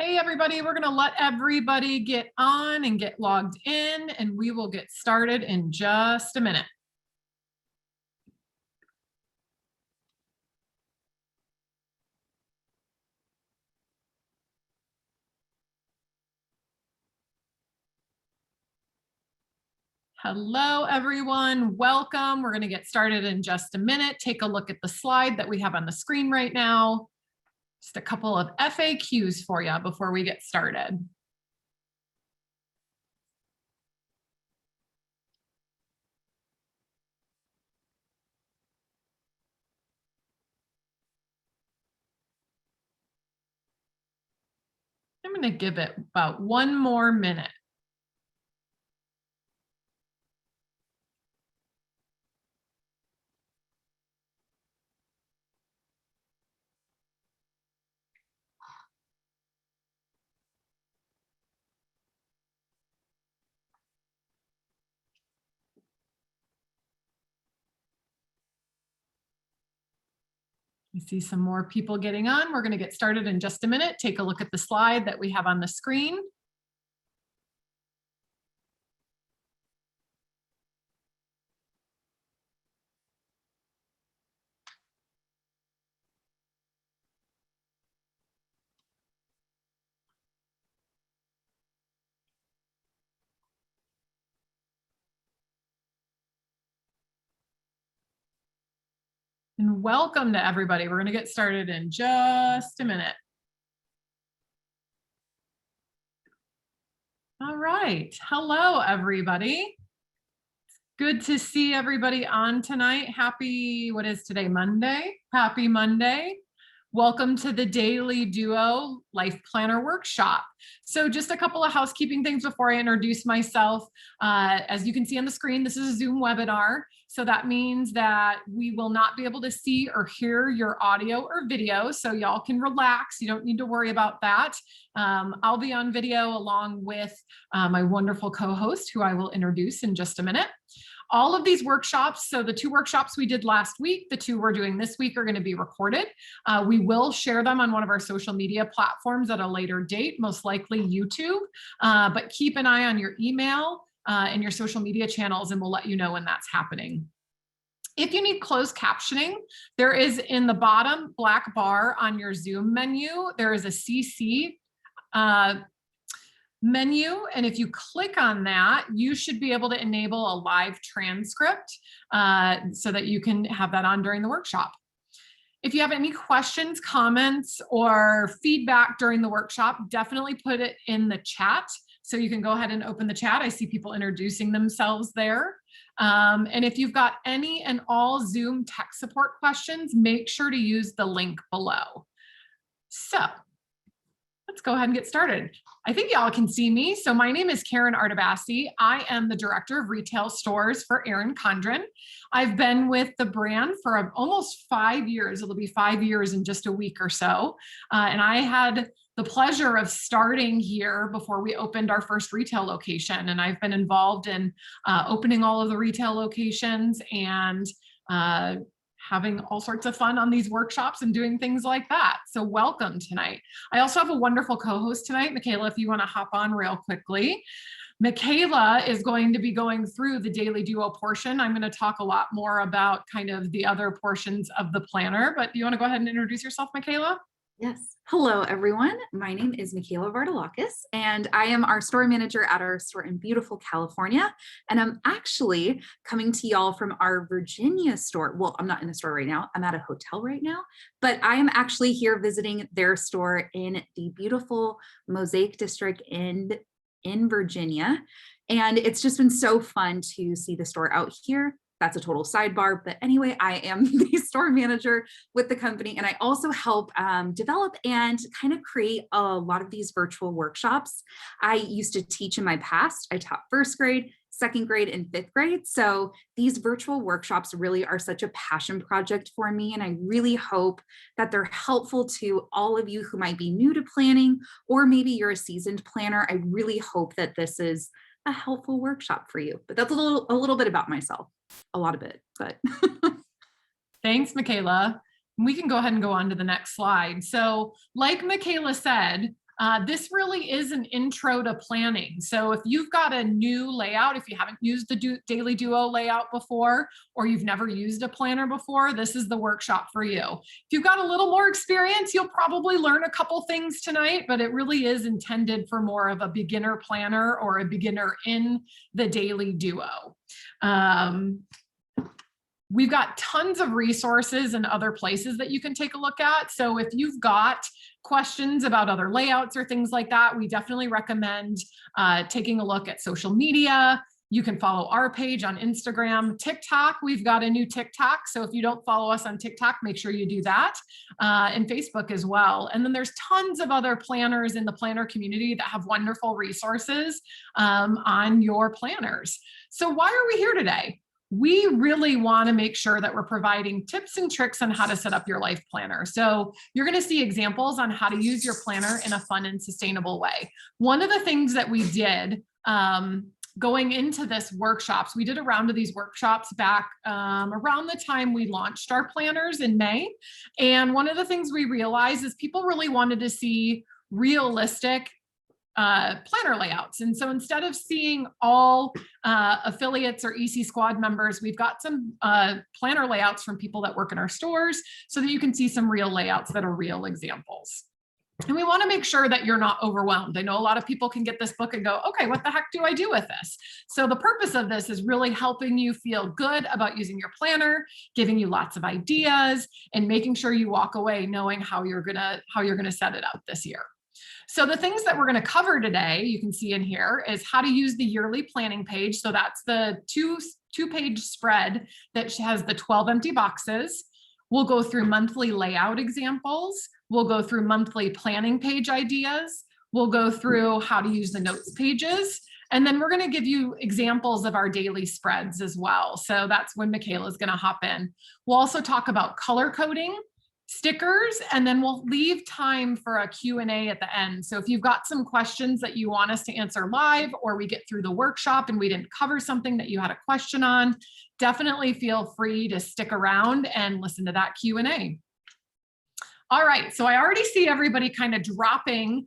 Hey, everybody, we're going to let everybody get on and get logged in, and we will get started in just a minute. Hello, everyone. Welcome. We're going to get started in just a minute. Take a look at the slide that we have on the screen right now. Just a couple of FAQs for you before we get started. I'm going to give it about one more minute. I see some more people getting on. We're going to get started in just a minute. Take a look at the slide that we have on the screen. And welcome to everybody. We're going to get started in just a minute. All right. Hello, everybody. Good to see everybody on tonight. Happy, what is today, Monday? Happy Monday. Welcome to the Daily Duo LifePlanner workshop. So just a couple of housekeeping things before I introduce myself. As you can see on the screen, this is a Zoom webinar. So that means that we will not be able to see or hear your audio or video. So y'all can relax. You don't need to worry about that. I'll be on video along with my wonderful co-host, who I will introduce in just a minute. All of these workshops, so the 2 workshops we did last week, the 2 we're doing this week are going to be recorded. We will share them on one of our social media platforms at a later date, most likely YouTube, but keep an eye on your email and your social media channels, and we'll let you know when that's happening. If you need closed captioning, there is in the bottom black bar on your Zoom menu, there is a CC menu, and if you click on that, you should be able to enable a live transcript so that you can have that on during the workshop. If you have any questions, comments, or feedback during the workshop, definitely put it in the chat. So you can go ahead and open the chat. I see people introducing themselves there. And if you've got any and all Zoom tech support questions, make sure to use the link below. So let's go ahead and get started. I think y'all can see me. So my name is Karen Artabassi. I am the Director of Retail Stores for Erin Condren. I've been with the brand for almost 5 years. It'll be 5 years in just a week or so. And I had the pleasure of starting here before we opened our first retail location. And I've been involved in opening all of the retail locations and having all sorts of fun on these workshops and doing things like that. So welcome tonight. I also have a wonderful co-host tonight, Michaela, if you want to hop on real quickly. Michaela is going to be going through the Daily Duo portion. I'm going to talk a lot more about kind of the other portions of the planner, but do you want to go ahead and introduce yourself, Michaela? Yes. Hello, everyone. My name is Michaela Vardalakis, and I am our store manager at our store in beautiful California. And I'm actually coming to y'all from our Virginia store. Well, I'm not in the store right now. I'm at a hotel right now, but I am actually here visiting their store in the beautiful Mosaic District in Virginia. And it's just been so fun to see the store out here. That's a total sidebar, but anyway, I am the store manager with the company, and I also help develop and kind of create a lot of these virtual workshops. I used to teach in my past. I taught 1st grade, 2nd grade, and 5th grade. So these virtual workshops really are such a passion project for me, and I really hope that they're helpful to all of you who might be new to planning, or maybe you're a seasoned planner. I really hope that this is a helpful workshop for you. But that's a little bit about myself. A lot of it, but. Thanks, Michaela. We can go ahead and go on to the next slide. So like Michaela said, This really is an intro to planning. So if you've got a new layout, if you haven't used the Daily Duo layout before, or you've never used a planner before, this is the workshop for you. If you've got a little more experience, you'll probably learn a couple things tonight, but it really is intended for more of a beginner planner or a beginner in the Daily Duo. We've got tons of resources and other places that you can take a look at. So if you've got questions about other layouts or things like that, we definitely recommend taking a look at social media. You can follow our page on Instagram, TikTok. We've got a new TikTok. So if you don't follow us on TikTok, make sure you do that, and Facebook as well. And then there's tons of other planners in the planner community that have wonderful resources on your planners. So why are we here today? We really want to make sure that we're providing tips and tricks on how to set up your life planner. So you're going to see examples on how to use your planner in a fun and sustainable way. One of the things that we did going into this workshops, we did a round of these workshops back around the time we launched our planners in May. And one of the things we realized is people really wanted to see realistic planner layouts. And so instead of seeing all affiliates or EC Squad members, we've got some planner layouts from people that work in our stores so that you can see some real layouts that are real examples. And we want to make sure that you're not overwhelmed. I know a lot of people can get this book and go, okay, what the heck do I do with this? So the purpose of this is really helping you feel good about using your planner, giving you lots of ideas, and making sure you walk away knowing how you're gonna set it up this year. So the things that we're going to cover today, you can see in here, is how to use the yearly planning page. So that's the two-page spread that has the 12 empty boxes. We'll go through monthly layout examples. We'll go through monthly planning page ideas. We'll go through how to use the notes pages. And then we're going to give you examples of our daily spreads as well. So that's when Michaela's going to hop in. We'll also talk about color coding, stickers, and then we'll leave time for a Q&A at the end. So if you've got some questions that you want us to answer live, or we get through the workshop and we didn't cover something that you had a question on, definitely feel free to stick around and listen to that Q&A. All right, so I already see everybody kind of dropping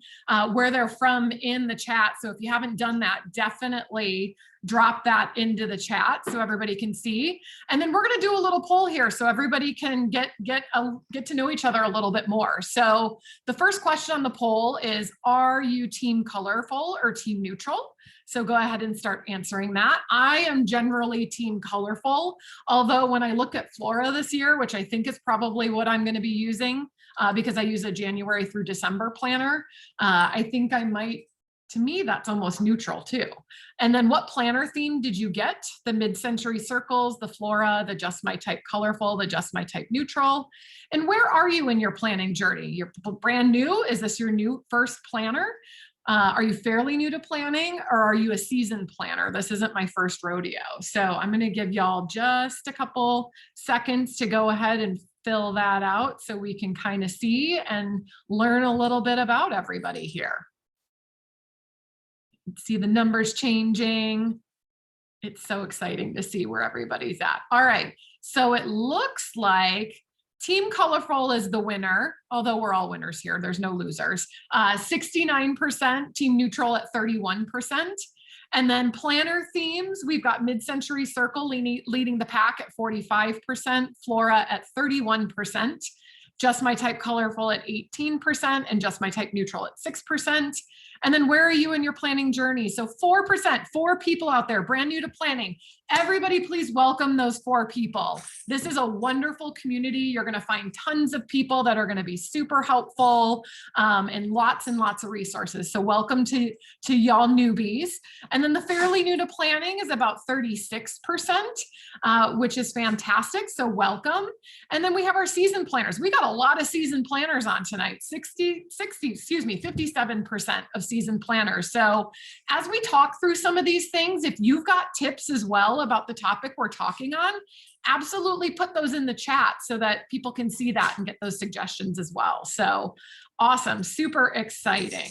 where they're from in the chat. So if you haven't done that, definitely drop that into the chat so everybody can see. And then we're going to do a little poll here so everybody can get to know each other a little bit more. So the first question on the poll is, are you team colorful or team neutral? So go ahead and start answering that. I am generally team colorful, although when I look at Flora this year, which I think is probably what I'm going to be using, because I use a January through December planner, I think I might, to me, that's almost neutral too. And then what planner theme did you get? The mid-century circles, the Flora, the just my type colorful, the just my type neutral. And where are you in your planning journey? You're brand new? Is this your first planner? Are you fairly new to planning, or are you a seasoned planner? This isn't my first rodeo. So I'm going to give y'all just a couple seconds to go ahead and fill that out so we can kind of see and learn a little bit about everybody here. See the numbers changing. It's so exciting to see where everybody's at. All right, so it looks like Team Colorful is the winner, although we're all winners here. There's no losers. 69%, Team Neutral at 31%. And then planner themes, we've got Mid-Century Circle leading the pack at 45%, Flora at 31%, Just My Type Colorful at 18%, and Just My Type Neutral at 6%. And then where are you in your planning journey? So 4%, 4 people out there, brand new to planning. Everybody, please welcome those 4 people. This is a wonderful community. You're going to find tons of people that are going to be super helpful, and lots of resources. So welcome to y'all newbies. And then the fairly new to planning is about 36%, which is fantastic. So welcome. And then we have our season planners. We got a lot of season planners on tonight, 57% of season planners. So as we talk through some of these things, if you've got tips as well about the topic we're talking on, absolutely put those in the chat so that people can see that and get those suggestions as well. So awesome, super exciting.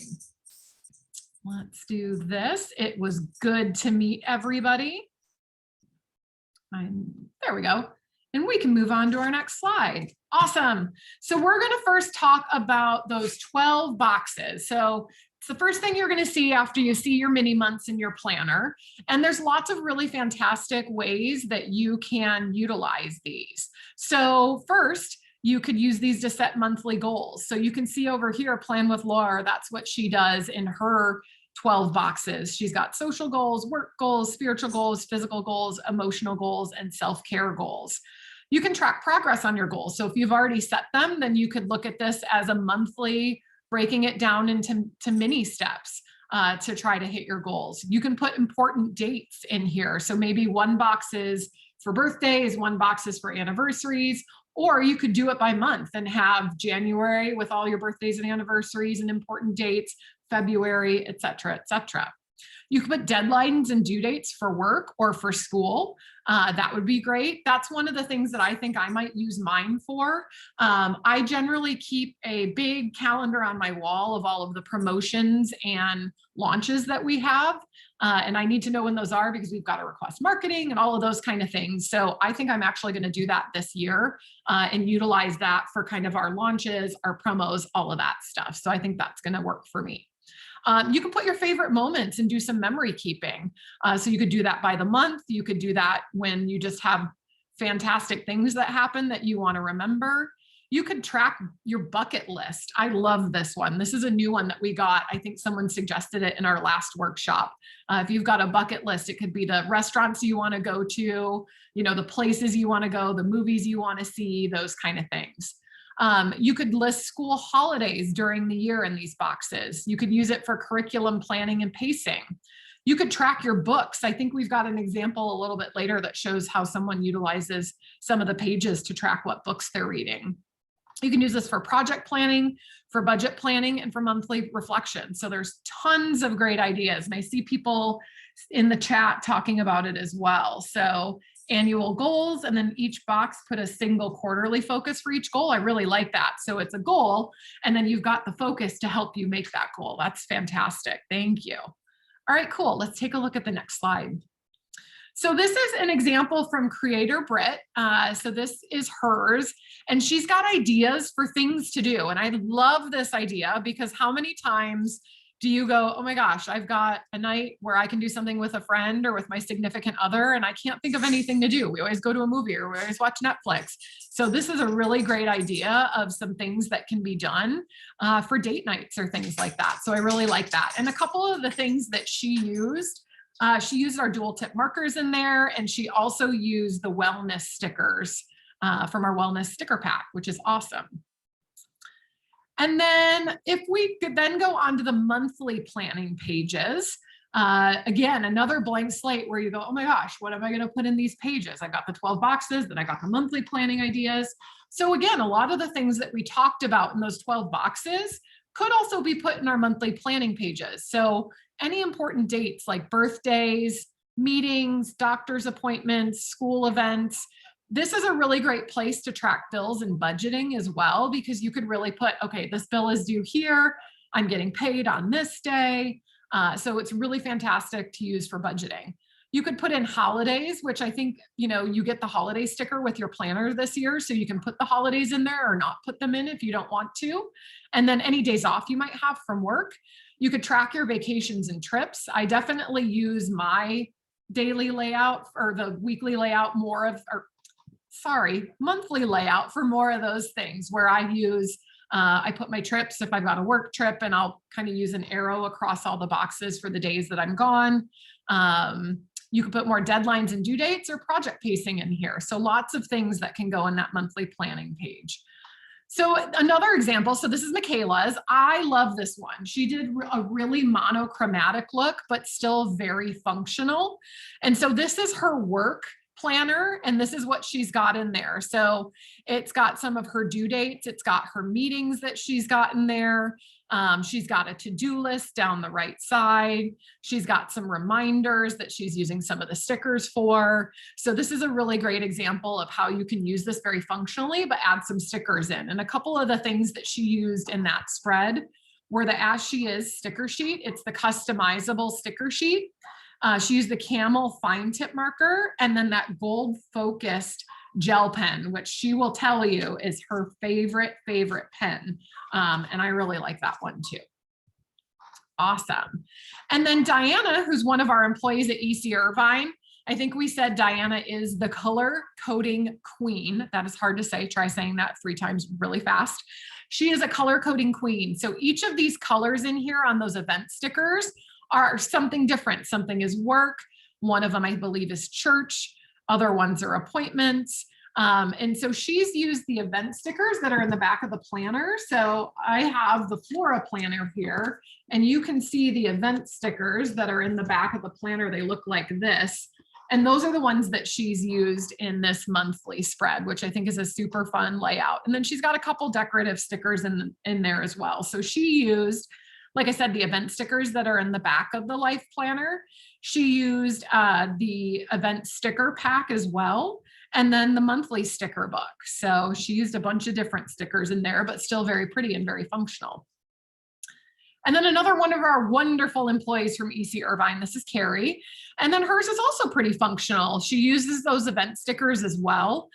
Let's do this. It was good to meet everybody. There we go. And we can move on to our next slide. Awesome. So we're going to first talk about those 12 boxes. So it's the first thing you're going to see after you see your mini months in your planner. And there's lots of really fantastic ways that you can utilize these. So first, you could use these to set monthly goals. So you can see over here, Plan with Laura, that's what she does in her 12 boxes. She's got social goals, work goals, spiritual goals, physical goals, emotional goals, and self-care goals. You can track progress on your goals. So if you've already set them, then you could look at this as a monthly, breaking it down into mini steps to try to hit your goals. You can put important dates in here. So maybe one box is for birthdays, one box is for anniversaries, or you could do it by month and have January with all your birthdays and anniversaries and important dates, February, et cetera, et cetera. You can put deadlines and due dates for work or for school. That would be great. That's one of the things that I think I might use mine for. I generally keep a big calendar on my wall of all of the promotions and launches that we have. And I need to know when those are because we've got to request marketing and all of those kind of things. So I think I'm actually going to do that this year and utilize that for kind of our launches, our promos, all of that stuff. So I think that's going to work for me. You can put your favorite moments and do some memory keeping. So you could do that by the month. You could do that when you just have fantastic things that happen that you want to remember. You could track your bucket list. I love this one. This is a new one that we got. I think someone suggested it in our last workshop. If you've got a bucket list, it could be the restaurants you want to go to, the places you want to go, the movies you want to see, those kind of things. You could list school holidays during the year in these boxes. You could use it for curriculum planning and pacing. You could track your books. I think we've got an example a little bit later that shows how someone utilizes some of the pages to track what books they're reading. You can use this for project planning, for budget planning, and for monthly reflection. So there's tons of great ideas. And I see people in the chat talking about it as well. So annual goals, and then each box put a single quarterly focus for each goal. I really like that. So it's a goal, and then you've got the focus to help you make that goal. That's fantastic. Thank you. All right, cool. Let's take a look at the next slide. So this is an example from creator Britt. So this is hers, and she's got ideas for things to do. And I love this idea because how many times do you go, oh my gosh, I've got a night where I can do something with a friend or with my significant other, and I can't think of anything to do. We always go to a movie or we always watch Netflix. So this is a really great idea of some things that can be done for date nights or things like that. So I really like that. And a couple of the things that she used our dual tip markers in there, and she also used the wellness stickers from our wellness sticker pack, which is awesome. And then if we could then go on to the monthly planning pages, again, another blank slate where you go, oh my gosh, what am I going to put in these pages? I got the 12 boxes, then I got the monthly planning ideas. So again, a lot of the things that we talked about in those 12 boxes could also be put in our monthly planning pages. So any important dates like birthdays, meetings, doctor's appointments, school events. This is a really great place to track bills and budgeting as well, because you could really put, okay, this bill is due here. I'm getting paid on this day. So it's really fantastic to use for budgeting. You could put in holidays, which I think, you get the holiday sticker with your planner this year. So you can put the holidays in there or not put them in if you don't want to. And then any days off you might have from work. You could track your vacations and trips. I definitely use my daily layout or the weekly layout monthly layout for more of those things where I put my trips if I've got a work trip, and I'll kind of use an arrow across all the boxes for the days that I'm gone. You could put more deadlines and due dates or project pacing in here. So lots of things that can go in that monthly planning page. So another example, so this is Michaela's. I love this one. She did a really monochromatic look, but still very functional. And so this is her work planner, and this is what she's got in there. So it's got some of her due dates. It's got her meetings that she's got in there. She's got a to-do list down the right side. She's got some reminders that she's using some of the stickers for. So this is a really great example of how you can use this very functionally, but add some stickers in. And a couple of the things that she used in that spread were the As She Is sticker sheet. It's the customizable sticker sheet. She used the camel fine tip marker and then that gold focused gel pen, which she will tell you is her favorite pen. And I really like that one too. Awesome. And then Diana, who's one of our employees at EC Irvine, I think we said Diana is the color coding queen. That is hard to say. Try saying that 3 times really fast. She is a color coding queen. So each of these colors in here on those event stickers are something different. Something is work. One of them, I believe, is church. Other ones are appointments. And so she's used the event stickers that are in the back of the planner. So I have the Flora planner here, and you can see the event stickers that are in the back of the planner. They look like this. And those are the ones that she's used in this monthly spread, which I think is a super fun layout. And then she's got a couple decorative stickers in there as well. So she used, like I said, the event stickers that are in the back of the Life Planner. She used the event sticker pack as well, and then the monthly sticker book. So she used a bunch of different stickers in there, but still very pretty and very functional. And then another one of our wonderful employees from EC Irvine, this is Carrie. And then hers is also pretty functional. She uses those event stickers as well.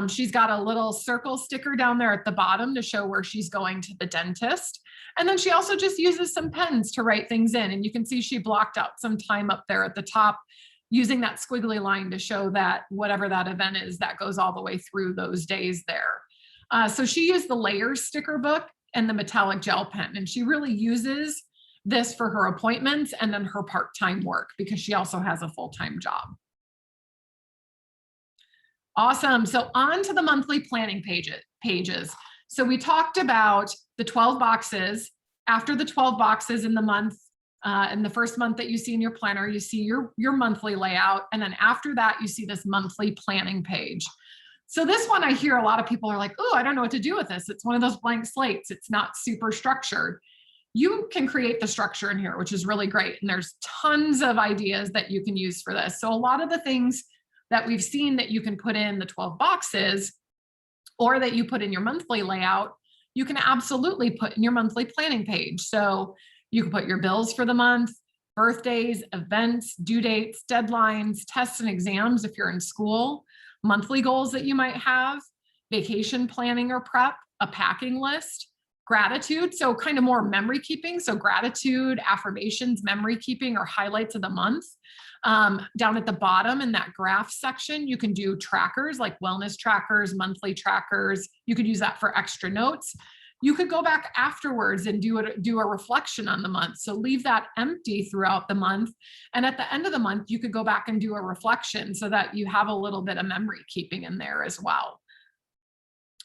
She's got a little circle sticker down there at the bottom to show where she's going to the dentist. And then she also just uses some pens to write things in. And you can see she blocked out some time up there at the top using that squiggly line to show that whatever that event is, that goes all the way through those days there. So she used the layers sticker book and the metallic gel pen. And she really uses this for her appointments and then her part-time work because she also has a full-time job. Awesome. So on to the monthly planning pages. So we talked about the 12 boxes. After the 12 boxes in the month, in the first month that you see in your planner, you see your monthly layout. And then after that, you see this monthly planning page. So this one, I hear a lot of people are like, oh, I don't know what to do with this. It's one of those blank slates. It's not super structured. You can create the structure in here, which is really great. And there's tons of ideas that you can use for this. So a lot of the things that we've seen that you can put in the 12 boxes or that you put in your monthly layout, you can absolutely put in your monthly planning page. So you can put your bills for the month, birthdays, events, due dates, deadlines, tests and exams if you're in school, monthly goals that you might have, vacation planning or prep, a packing list, gratitude, so kind of more memory keeping. So gratitude, affirmations, memory keeping, or highlights of the month. Down at the bottom in that graph section, you can do trackers like wellness trackers, monthly trackers. You could use that for extra notes. You could go back afterwards and do a reflection on the month. So leave that empty throughout the month. And at the end of the month, you could go back and do a reflection so that you have a little bit of memory keeping in there as well.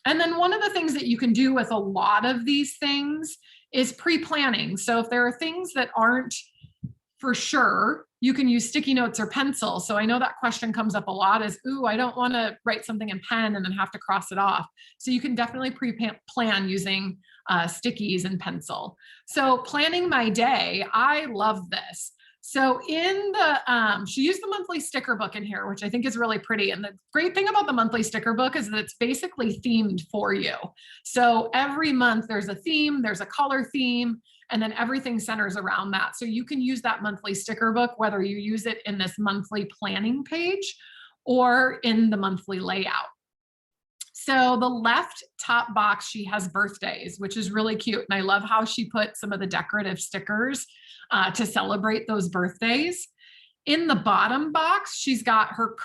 And then one of the things that you can do with a lot of these things is pre-planning. So if there are things that aren't for sure, you can use sticky notes or pencil. So I know that question comes up a lot is, ooh, I don't want to write something in pen and then have to cross it off. So you can definitely pre-plan using stickies and pencil. So planning my day, I love this. So in the, she used the monthly sticker book in here, which I think is really pretty. And the great thing about the monthly sticker book is that it's basically themed for you. So every month there's a theme, there's a color theme, and then everything centers around that. So you can use that monthly sticker book, whether you use it in this monthly planning page or in the monthly layout. So the left top box, she has birthdays, which is really cute. And I love how she put some of the decorative stickers to celebrate those birthdays. In the bottom box, she's got her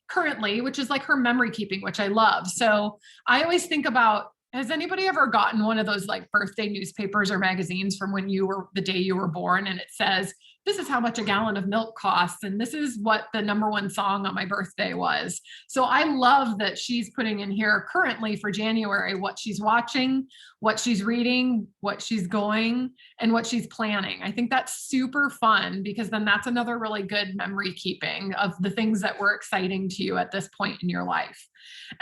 currently, which is like her memory keeping, which I love. So I always think about, has anybody ever gotten one of those like birthday newspapers or magazines from when you were, the day you were born, and it says, this is how much a gallon of milk costs, and this is what the #1 song on my birthday was. So I love that she's putting in here currently for January what she's watching, what she's reading, what she's going, and what she's planning. I think that's super fun because then that's another really good memory keeping of the things that were exciting to you at this point in your life.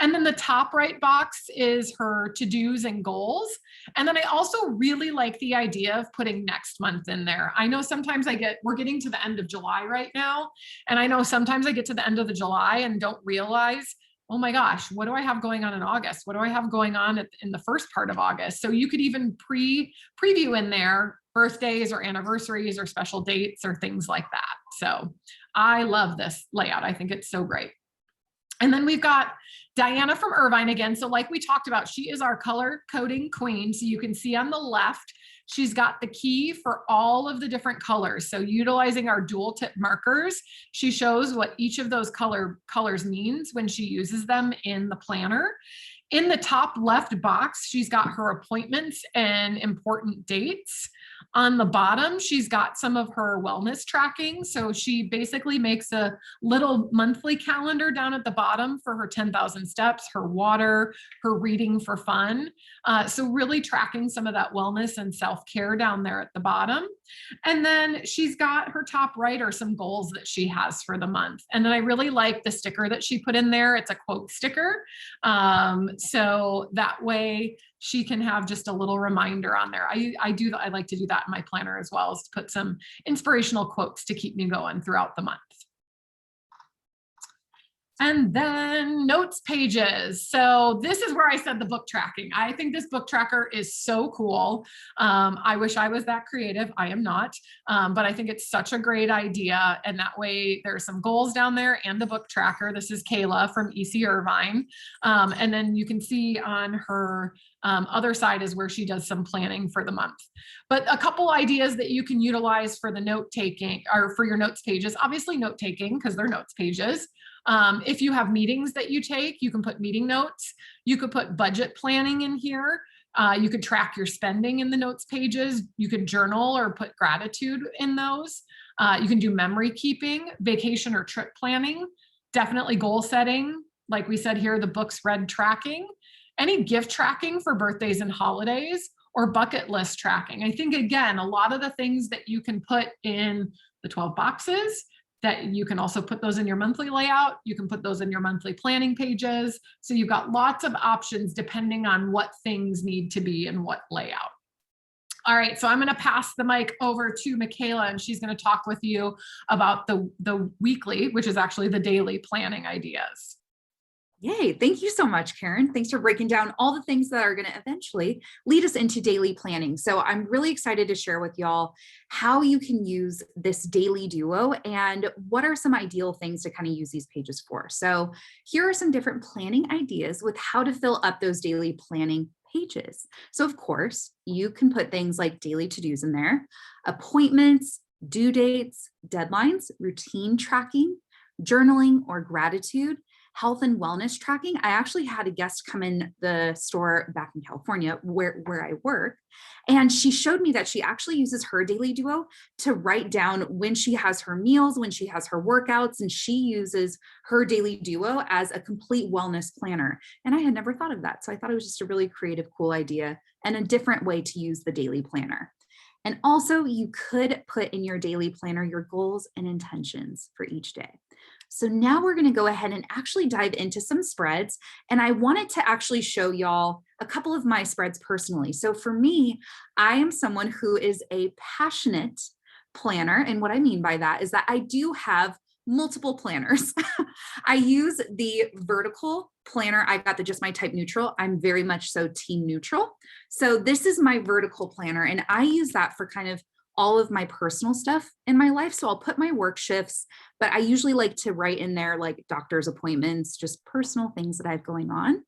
And then the top right box is her to-dos and goals. And then I also really like the idea of putting next month in there. I know sometimes we're getting to the end of July right now. And I know sometimes I get to the end of the July and don't realize, oh my gosh, what do I have going on in August? What do I have going on in the first part of August? So you could even preview in there birthdays or anniversaries or special dates or things like that. So I love this layout. I think it's so great. And then we've got Diana from Irvine again. So like we talked about, she is our color coding queen. So you can see on the left, she's got the key for all of the different colors. So utilizing our dual tip markers, she shows what each of those colors means when she uses them in the planner. In the top left box, she's got her appointments and important dates. On the bottom, she's got some of her wellness tracking. So she basically makes a little monthly calendar down at the bottom for her 10,000 steps, her water, her reading for fun. So really tracking some of that wellness and self-care down there at the bottom. And then she's got her top right are some goals that she has for the month. And then I really like the sticker that she put in there. It's a quote sticker. So that way she can have just a little reminder on there. I like to do that in my planner as well, is to put some inspirational quotes to keep me going throughout the month. And then notes pages. So this is where I said the book tracking. I think this book tracker is so cool. I wish I was that creative. I am not, but I think it's such a great idea. And that way there's some goals down there and the book tracker. This is Kayla from EC Irvine. And then you can see on her other side is where she does some planning for the month. But a couple ideas that you can utilize for the note taking or for your notes pages, obviously note taking because they're notes pages. If you have meetings that you take, you can put meeting notes. You could put budget planning in here. You could track your spending in the notes pages. You could journal or put gratitude in those. You can do memory keeping, vacation or trip planning, definitely goal setting. Like we said here, the books read tracking, any gift tracking for birthdays and holidays, or bucket list tracking. I think, again, a lot of the things that you can put in the 12 boxes, that you can also put those in your monthly layout. You can put those in your monthly planning pages. So you've got lots of options depending on what things need to be in what layout. All right, so I'm going to pass the mic over to Michaela, and she's going to talk with you about the weekly, which is actually the daily planning ideas. Yay. Thank you so much, Karen. Thanks for breaking down all the things that are going to eventually lead us into daily planning. So I'm really excited to share with y'all how you can use this Daily Duo and what are some ideal things to kind of use these pages for. So here are some different planning ideas with how to fill up those daily planning pages. So of course, you can put things like daily to-dos in there, appointments, due dates, deadlines, routine tracking, journaling or gratitude, health and wellness tracking. I actually had a guest come in the store back in California where I work, and she showed me that she actually uses her Daily Duo to write down when she has her meals, when she has her workouts, and she uses her Daily Duo as a complete wellness planner. And I had never thought of that. So I thought it was just a really creative, cool idea and a different way to use the daily planner. And also you could put in your daily planner your goals and intentions for each day. So now we're going to go ahead and actually dive into some spreads. And I wanted to actually show y'all a couple of my spreads personally. So for me, I am someone who is a passionate planner. And what I mean by that is that I do have multiple planners. I use the vertical planner. I got the Just My Type Neutral. I'm very much so team neutral. So this is my vertical planner. And I use that for kind of all of my personal stuff in my life. So I'll put my work shifts, but I usually like to write in there like doctor's appointments, just personal things that I have going on.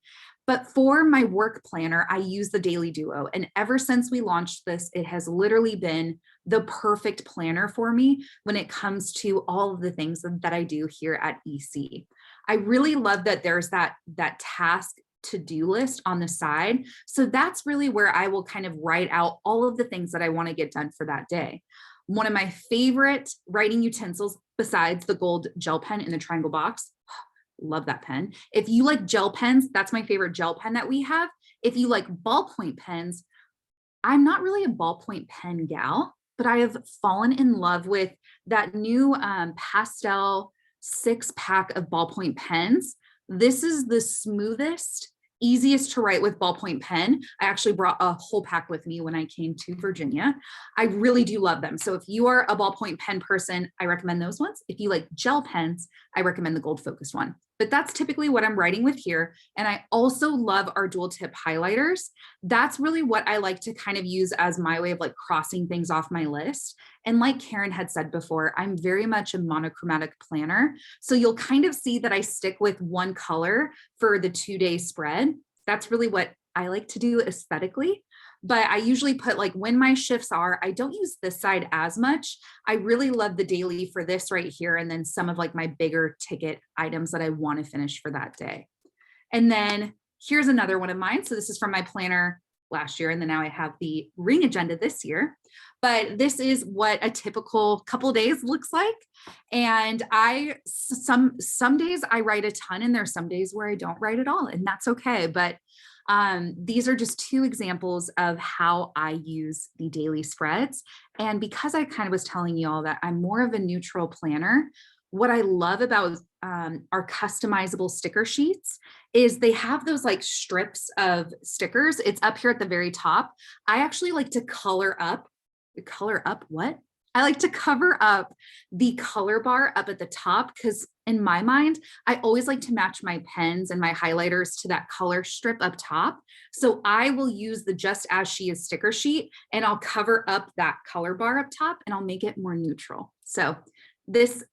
But for my work planner, I use the Daily Duo. And ever since we launched this, it has literally been the perfect planner for me when it comes to all of the things that I do here at EC. I really love that there's that task to-do list on the side. So that's really where I will kind of write out all of the things that I want to get done for that day. One of my favorite writing utensils, besides the gold gel pen in the triangle box, love that pen. If you like gel pens, that's my favorite gel pen that we have. If you like ballpoint pens, I'm not really a ballpoint pen gal, but I have fallen in love with that new pastel 6-pack of ballpoint pens. This is the smoothest, easiest to write with ballpoint pen. I actually brought a whole pack with me when I came to Virginia. I really do love them. So if you are a ballpoint pen person, I recommend those ones. If you like gel pens, I recommend the gold focused one. but that's typically what I'm writing with here. And I also love our dual tip highlighters. That's really what I like to kind of use as my way of like crossing things off my list. And like Karen had said before, I'm very much a monochromatic planner. So you'll kind of see that I stick with one color for the 2-day spread. That's really what I like to do aesthetically. But I usually put like when my shifts are, I don't use this side as much. I really love the daily for this right here. And then some of like my bigger ticket items that I want to finish for that day. And then here's another one of mine. So this is from my planner last year. And then now I have the ring agenda this year. But this is what a typical couple days looks like. And some days I write a ton and there's some days where I don't write at all, and that's okay. But these are just 2 examples of how I use the daily spreads. And because I kind of was telling you all that I'm more of a neutral planner, what I love about our customizable sticker sheets is they have those like strips of stickers. It's up here at the very top. I actually like to color up what? I like to cover up the color bar up at the top because in my mind, I always like to match my pens and my highlighters to that color strip up top. So I will use the Just As She Is sticker sheet and I'll cover up that color bar up top and I'll make it more neutral. So these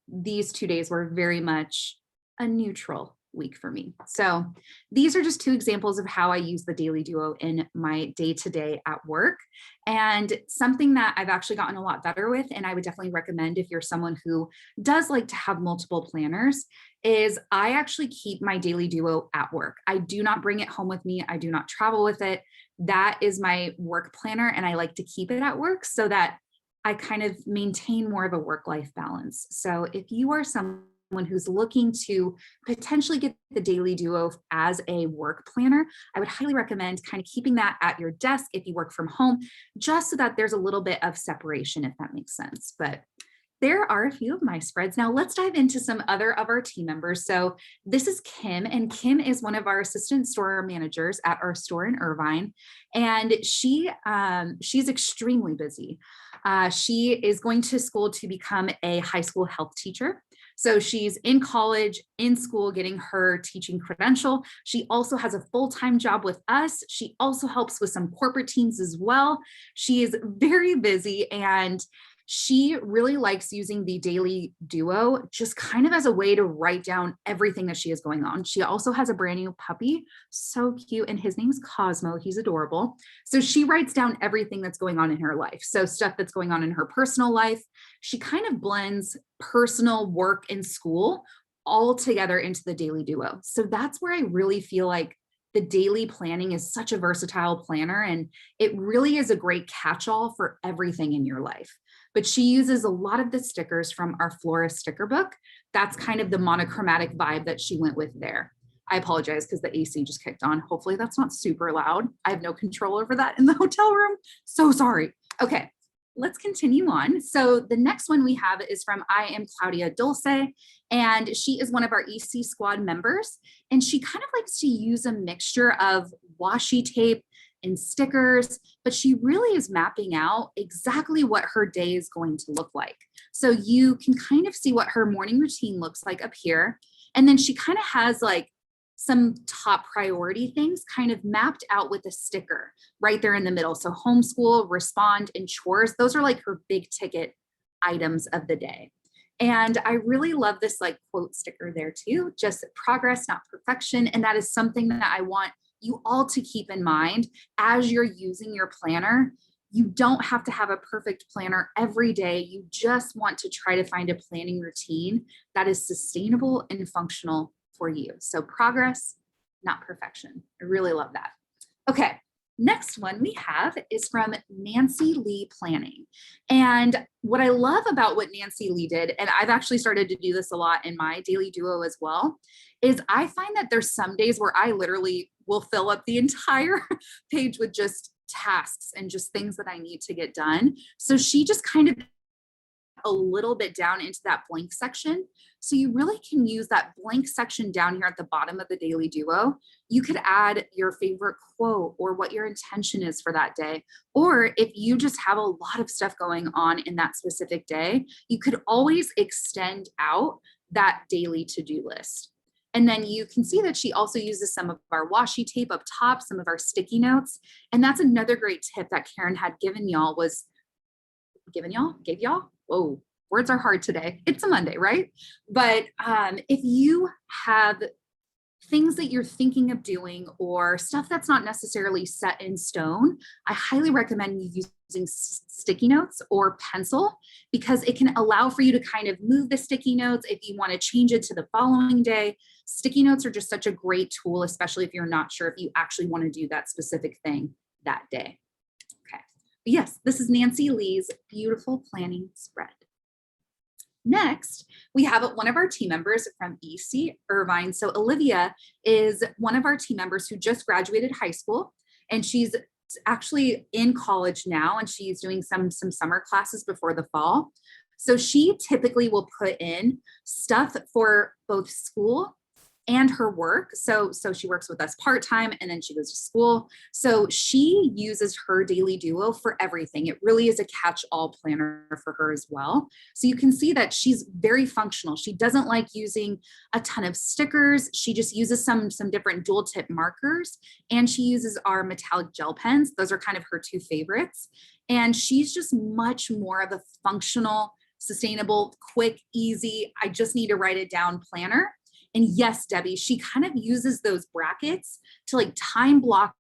2 days were very much a neutral week for me. So these are just 2 examples of how I use the Daily Duo in my day-to-day at work, and something that I've actually gotten a lot better with, and I would definitely recommend if you're someone who does like to have multiple planners, is I actually keep my Daily Duo at work. I do not bring it home with me. I do not travel with it. That is my work planner, and I like to keep it at work so that I kind of maintain more of a work-life balance. So if you are someone who's looking to potentially get the Daily Duo as a work planner, I would highly recommend kind of keeping that at your desk if you work from home, just so that there's a little bit of separation, if that makes sense. But there are a few of my spreads. Now let's dive into some other of our team members. So this is Kim, and Kim is one of our assistant store managers at our store in Irvine, and she's extremely busy. She is going to school to become a high school health teacher. So she's in college, in school, getting her teaching credential. She also has a full-time job with us. She also helps with some corporate teams as well. She is very busy, and she really likes using the Daily Duo just kind of as a way to write down everything that she has going on. She also has a brand new puppy, so cute, and his name's Cosmo. He's adorable. So she writes down everything that's going on in her life. So stuff that's going on in her personal life. She kind of blends personal, work, and school all together into the Daily Duo. So that's where I really feel like the daily planning is such a versatile planner, and it really is a great catch-all for everything in your life. But she uses a lot of the stickers from our Flora sticker book. That's kind of the monochromatic vibe that she went with there. I apologize because the AC just kicked on. Hopefully that's not super loud. I have no control over that in the hotel room. So sorry. Okay, let's continue on. So the next one we have is from I Am Claudia Dulce, and she is one of our EC squad members. And she kind of likes to use a mixture of washi tape and stickers, but she really is mapping out exactly what her day is going to look like. So you can kind of see what her morning routine looks like up here. And then she kind of has like some top priority things kind of mapped out with a sticker right there in the middle. So homeschool, respond, and chores, those are like her big ticket items of the day. And I really love this like quote sticker there too, just progress, not perfection. And that is something that I want you all to keep in mind as you're using your planner. You don't have to have a perfect planner every day. You just want to try to find a planning routine that is sustainable and functional for you. So progress, not perfection. I really love that. Okay, next one we have is from Nancy Lee Planning. And what I love about what Nancy Lee did, and I've actually started to do this a lot in my Daily Duo as well, is I find that there's some days where I literally will fill up the entire page with just tasks and just things that I need to get done. So she just kind of a little bit down into that blank section. So you really can use that blank section down here at the bottom of the Daily Duo. You could add your favorite quote or what your intention is for that day. Or if you just have a lot of stuff going on in that specific day, you could always extend out that daily to-do list. And then you can see that she also uses some of our washi tape up top, some of our sticky notes. And that's another great tip that Karen had given y'all was, gave y'all? Whoa, words are hard today. It's a Monday, right? But if you have things that you're thinking of doing or stuff that's not necessarily set in stone, I highly recommend you using sticky notes or pencil, because it can allow for you to kind of move the sticky notes if you want to change it to the following day. Sticky notes are just such a great tool, especially if you're not sure if you actually want to do that specific thing that day. Okay. But yes, this is Nancy Lee's beautiful planning spread. Next, we have one of our team members from EC Irvine. So Olivia is one of our team members who just graduated high school, and she's actually in college now, and she's doing some summer classes before the fall. So she typically will put in stuff for both school and her work. So she works with us part-time and then she goes to school. So she uses her Daily Duo for everything. It really is a catch-all planner for her as well. So you can see that she's very functional. She doesn't like using a ton of stickers. She just uses some different dual tip markers, and she uses our metallic gel pens. Those are kind of her two favorites. And she's just much more of a functional, sustainable, quick, easy, I just need to write it down planner. And yes, Debbie, she kind of uses those brackets to like time block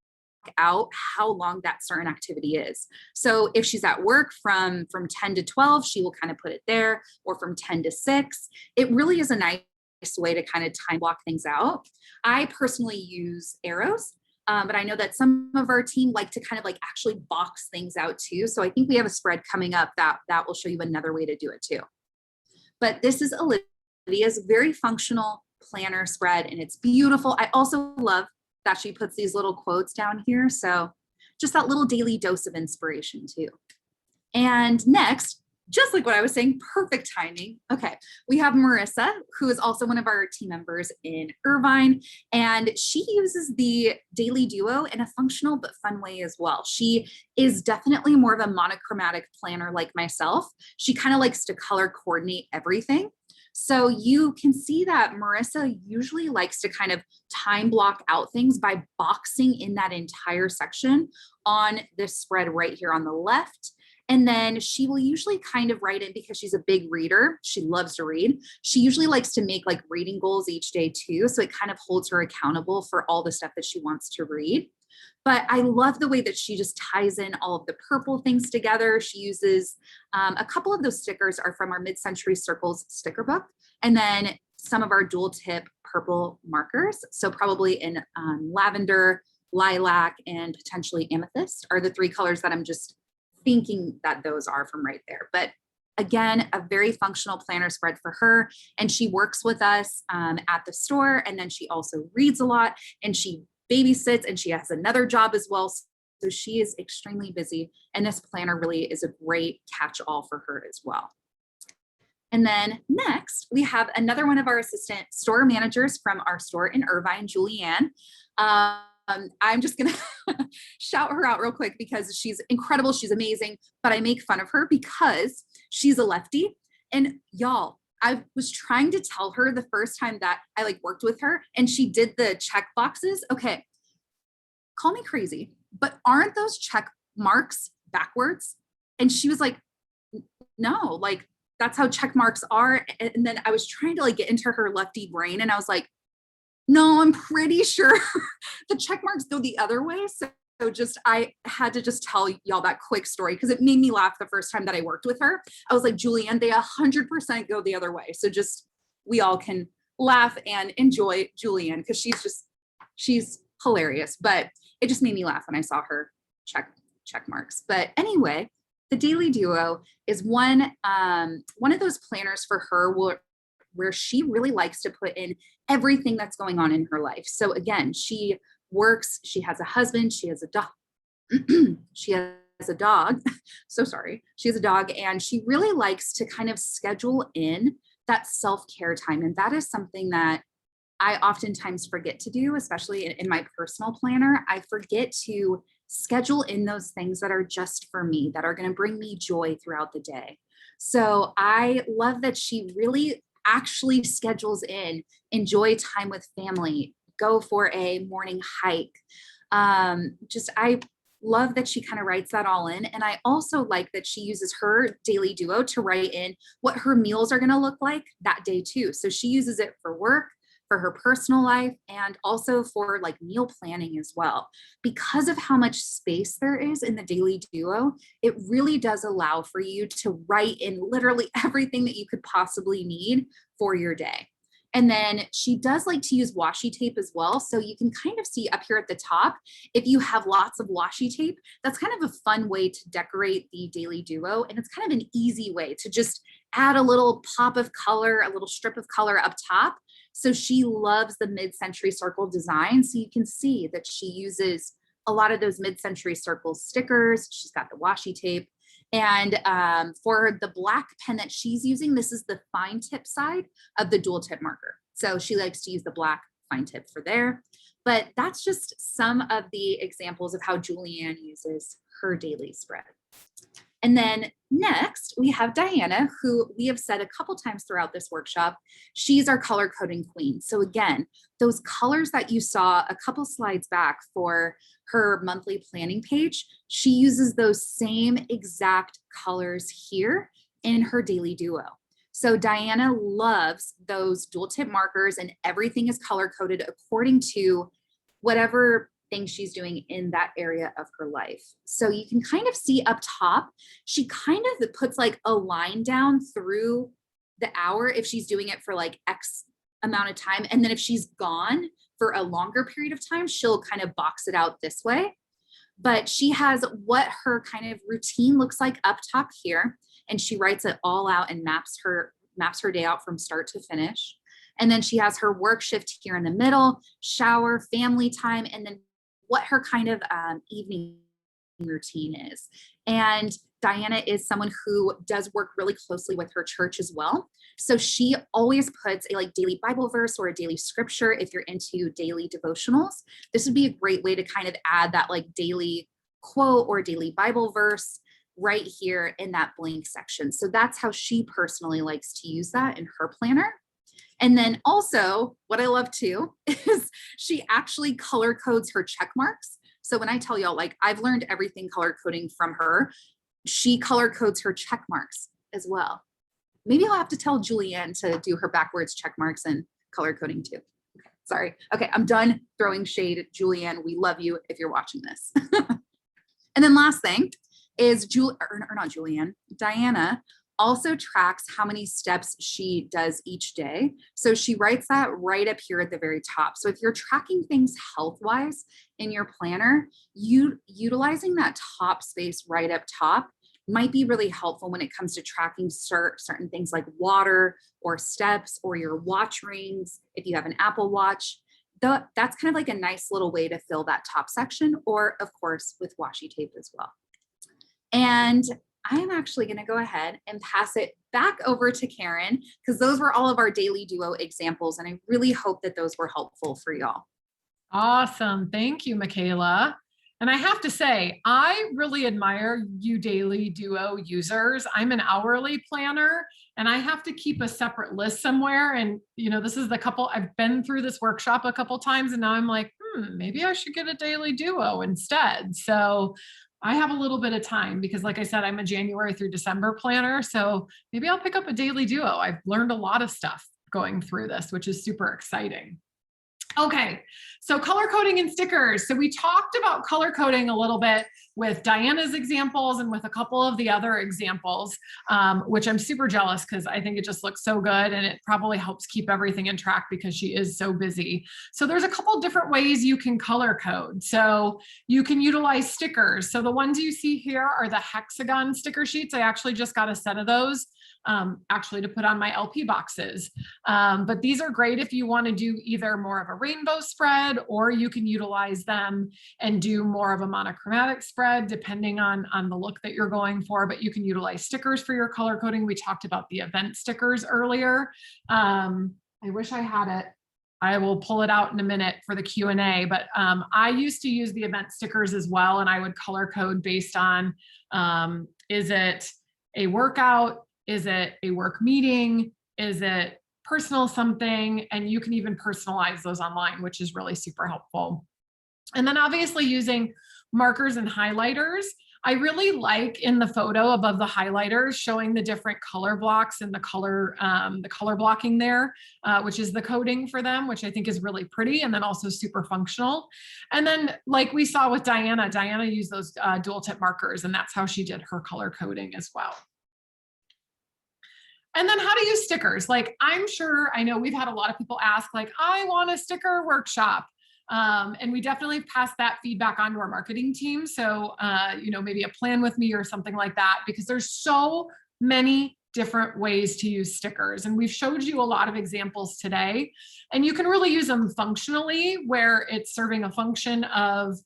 out how long that certain activity is. So if she's at work from 10 to 12, she will kind of put it there, or from 10 to 6. It really is a nice way to kind of time block things out. I personally use arrows, but I know that some of our team like to kind of like actually box things out too. So I think we have a spread coming up that will show you another way to do it too. But this is Olivia's very functional planner spread, and it's beautiful. I also love that she puts these little quotes down here. So just that little daily dose of inspiration too. And next, just like what I was saying, perfect timing. Okay, we have Marissa, who is also one of our team members in Irvine, and she uses the Daily Duo in a functional but fun way as well. She is definitely more of a monochromatic planner like myself. She kind of likes to color coordinate everything. So you can see that Marissa usually likes to kind of time block out things by boxing in that entire section on this spread right here on the left. And then she will usually kind of write it, because she's a big reader. She loves to read. She usually likes to make like reading goals each day too. So it kind of holds her accountable for all the stuff that she wants to read. But I love the way that she just ties in all of the purple things together. She uses a couple of those stickers are from our Mid-Century Circles sticker book, and then some of our dual tip purple markers. So probably in lavender, lilac, and potentially amethyst are the three colors that I'm just thinking that those are from right there. But again, a very functional planner spread for her. And she works with us at the store. And then she also reads a lot, and she babysits, and she has another job as well. So she is extremely busy. And this planner really is a great catch-all for her as well. And then next, we have another one of our assistant store managers from our store in Irvine, Julianne. I'm just going to shout her out real quick because she's incredible. She's amazing, but I make fun of her because she's a lefty. And y'all, I was trying to tell her the first time that I like worked with her and she did the check boxes. Okay, call me crazy, but aren't those check marks backwards? And she was like, no, like that's how check marks are. And then I was trying to like get into her lefty brain, and I was like, no, I'm pretty sure the check marks go the other way. So just, I had to just tell y'all that quick story because it made me laugh the first time that I worked with her. I was like, Julianne, they 100% go the other way. So just, we all can laugh and enjoy Julianne because she's hilarious, but it just made me laugh when I saw her check marks. But anyway, the Daily Duo is one of those planners for her where she really likes to put in everything that's going on in her life. So again, she works, she has a husband, she has a dog, she has a dog. So sorry. She has a dog, and she really likes to kind of schedule in that self-care time. And that is something that I oftentimes forget to do, especially in my personal planner. I forget to schedule in those things that are just for me, that are going to bring me joy throughout the day. So I love that she really actually schedules in, enjoy time with family, go for a morning hike. I love that she kind of writes that all in. And I also like that she uses her daily duo to write in what her meals are going to look like that day too. So she uses it for work, for her personal life, and also for like meal planning as well. Because of how much space there is in the daily duo, it really does allow for you to write in literally everything that you could possibly need for your day. And then she does like to use washi tape as well. So you can kind of see up here at the top, if you have lots of washi tape, that's kind of a fun way to decorate the daily duo. And it's kind of an easy way to just add a little pop of color, a little strip of color up top. So she loves the mid-century circle design. So you can see that she uses a lot of those mid-century circle stickers. She's got the washi tape. And for the black pen that she's using, this is the fine tip side of the dual tip marker. So she likes to use the black fine tip for there. But that's just some of the examples of how Julianne uses her daily spread. And then next we have Diana, who we have said a couple times throughout this workshop, she's our color coding queen. So again, those colors that you saw a couple slides back for her monthly planning page, she uses those same exact colors here in her daily duo. So Diana loves those dual tip markers, and everything is color coded according to whatever thing she's doing in that area of her life. So you can kind of see up top, she kind of puts like a line down through the hour if she's doing it for like X amount of time. And then if she's gone for a longer period of time, she'll kind of box it out this way. But she has what her kind of routine looks like up top here. And she writes it all out and maps her day out from start to finish. And then she has her work shift here in the middle, shower, family time, and then what her kind of evening routine is. And Diana is someone who does work really closely with her church as well. So she always puts a like daily Bible verse or a daily scripture. If you're into daily devotionals, this would be a great way to kind of add that like daily quote or daily Bible verse right here in that blank section. So that's how she personally likes to use that in her planner. And then also what I love too is she actually color codes her check marks. So when I tell y'all, like I've learned everything color coding from her, she color codes her check marks as well. Maybe I'll have to tell Julianne to do her backwards check marks and color coding too. Okay, sorry. Okay, I'm done throwing shade. Julianne, we love you if you're watching this. And then last thing is Diana also tracks how many steps she does each day. So she writes that right up here at the very top. So if you're tracking things health-wise in your planner, utilizing that top space right up top might be really helpful when it comes to tracking certain things like water or steps or your watch rings. If you have an Apple Watch, that's kind of like a nice little way to fill that top section, or of course with washi tape as well. And I am actually going to go ahead and pass it back over to Karen, because those were all of our daily duo examples. And I really hope that those were helpful for y'all. Awesome. Thank you, Michaela. And I have to say, I really admire you daily duo users. I'm an hourly planner and I have to keep a separate list somewhere. And, you know, this is I've been through this workshop a couple times and now I'm like, maybe I should get a daily duo instead. So I have a little bit of time because like I said, I'm a January through December planner. So maybe I'll pick up a daily duo. I've learned a lot of stuff going through this, which is super exciting. Okay, so color coding and stickers. So we talked about color coding a little bit with Diana's examples and with a couple of the other examples, which I'm super jealous because I think it just looks so good and it probably helps keep everything in track because she is so busy. So there's a couple different ways you can color code. So you can utilize stickers. So the ones you see here are the Hexagon sticker sheets. I actually just got a set of those. Actually to put on my LP boxes. But these are great if you want to do either more of a rainbow spread, or you can utilize them and do more of a monochromatic spread depending on the look that you're going for. But you can utilize stickers for your color coding. We talked about the event stickers earlier. I wish I had it. I will pull it out in a minute for the Q&A, but I used to use the event stickers as well, and I would color code based on, is it a workout? Is it a work meeting? Is it personal something, and you can even personalize those online, which is really super helpful. And then obviously using markers and highlighters. I really like in the photo above the highlighters showing the different color blocks and the color blocking there, which is the coding for them, which I think is really pretty and then also super functional. And then like we saw with Diana used those dual tip markers, and that's how she did her color coding as well. And then how to use stickers. Like I know we've had a lot of people ask like, I want a sticker workshop. And we definitely pass that feedback on to our marketing team. So, maybe a plan with me or something like that, because there's so many different ways to use stickers. And we've showed you a lot of examples today, and you can really use them functionally where it's serving a function of,